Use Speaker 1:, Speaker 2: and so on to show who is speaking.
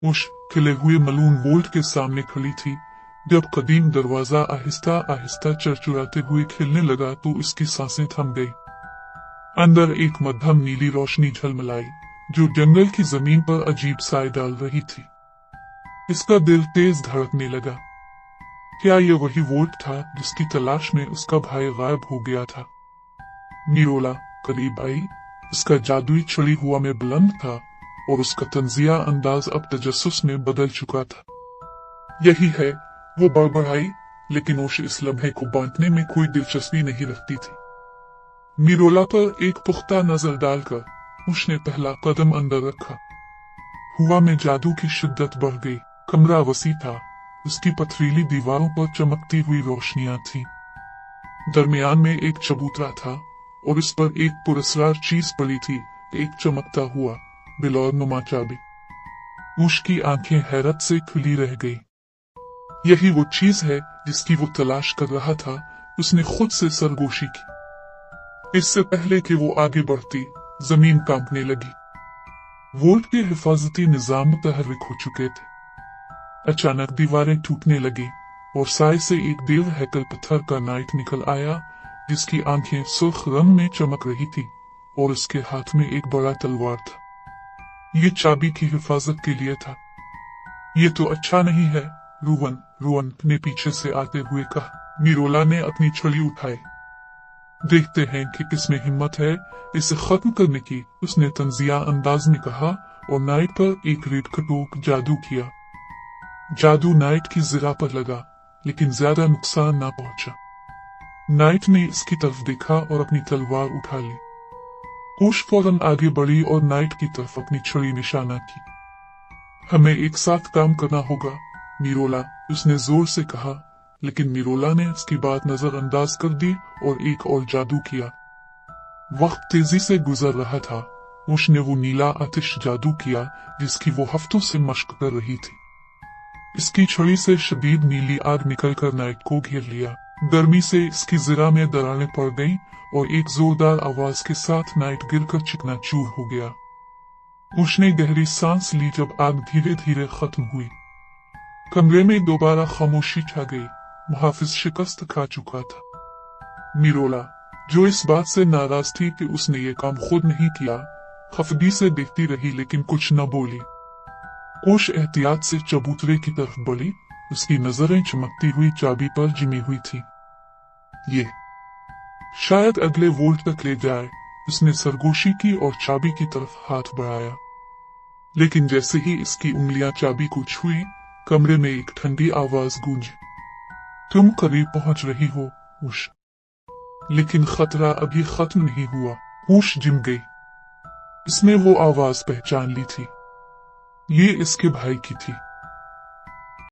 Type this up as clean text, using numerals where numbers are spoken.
Speaker 1: उश खिले हुए मलून वोल्ट के सामने खड़ी थी। जब कदीम दरवाजा आहिस्ता आहिस्ता चरचुराते हुए खिलने लगा तो इसकी सांसें थम गई। अंदर एक मध्यम नीली रोशनी झलमलाई जो जंगल की जमीन पर अजीब साए डाल रही थी। इसका दिल तेज धड़कने लगा। क्या ये वही वोल्ट था जिसकी तलाश में उसका भाई गायब हो गया था? निरोला करीब आई। इसका जादुई छड़ी हुआ में बुलंद था और उसका तंजिया अंदाज अब तजस्सुस में बदल चुका था। यही है, वो बड़बड़ाई, लेकिन ओश इस लम्हे को बांटने में कोई दिलचस्पी नहीं रखती थी। निरोला पर एक पुख्ता नजर डालकर उसने पहला कदम अंदर रखा। हुआ में जादू की शिद्दत बढ़ गई। कमरा वसी था, उसकी पथरीली दीवारों पर चमकती हुई रोशनियां थीं। दरमियान में एक चबूतरा था और इस पर एक पुरस्कार चीज पड़ी थी, एक चमकता हुआ बिलौर नुमा चाबी। उसकी आंखें हैरत से खुली रह गई। यही वो चीज है जिसकी वो तलाश कर रहा था, उसने खुद से सरगोशी की। इससे पहले कि वो आगे बढ़ती, जमीन कांपने लगी। वोल्ट के हिफाजती निजाम मुतहर्रिक हो चुके थे। अचानक दीवारें टूटने लगी और साए से एक देव हैकल पत्थर का नाइट निकल आया जिसकी आंखें सुर्ख रंग में चमक रही थी और उसके हाथ में एक बड़ा तलवार था। ये चाबी की हिफाजत के लिए था। ये तो अच्छा नहीं है, रुवन ने पीछे से आते हुए कहा। निरोला ने अपनी छड़ी उठाई। देखते हैं कि किसमें हिम्मत है इसे खत्म करने की, उसने तंजिया अंदाज में कहा और नाइट पर एक रेड खटोक जादू किया। जादू नाइट की ज़रा पर लगा, लेकिन ज्यादा नुकसान ना पहुंचा। नाइट ने इसकी तरफ देखा और अपनी तलवार उठा ली। ओश फौरन आगे बढ़ी और नाइट की तरफ अपनी छड़ी निशाना की। हमें एक साथ काम करना होगा, निरोला, उसने जोर से कहा, लेकिन निरोला ने उसकी बात नजरअंदाज कर दी और एक और जादू किया। वक्त तेजी से गुजर रहा था। ओश ने वो नीला आतिश जादू किया जिसकी वो हफ्तों से मशक कर रही थी। इसकी छड़ी से शदीद नीली आग निकलकर नाइट को घेर लिया। गर्मी से इसकी ज़रा में दरारें पड़ गईं और एक जोरदार आवाज के साथ नाइट गिरकर चिकनाचूर हो गया। उसने गहरी सांस ली जब आग धीरे धीरे खत्म हुई। कमरे में दोबारा खामोशी छा गई। मुहाफिज शिकस्त खा चुका था। निरोला, जो इस बात से नाराज थी कि उसने ये काम खुद नहीं किया, खफगी से देखती रही लेकिन कुछ न बोली। ओश एहतियात से चबूतरे की तरफ बढ़ी। उसकी नजरें चमकती हुई चाबी पर जिमी हुई थी। ये शायद अगले वोल्ट तक ले जाए। उसने सरगोशी की और चाबी की तरफ हाथ बढ़ाया, लेकिन जैसे ही इसकी उंगलियां चाबी को छुई, कमरे में एक ठंडी आवाज गूंजी। तुम करीब पहुंच रही हो, उश। लेकिन खतरा अभी खत्म नहीं हुआ। होश जिम गई। इसने वो आवाज पहचान ली थी। ये इसके भाई की थी।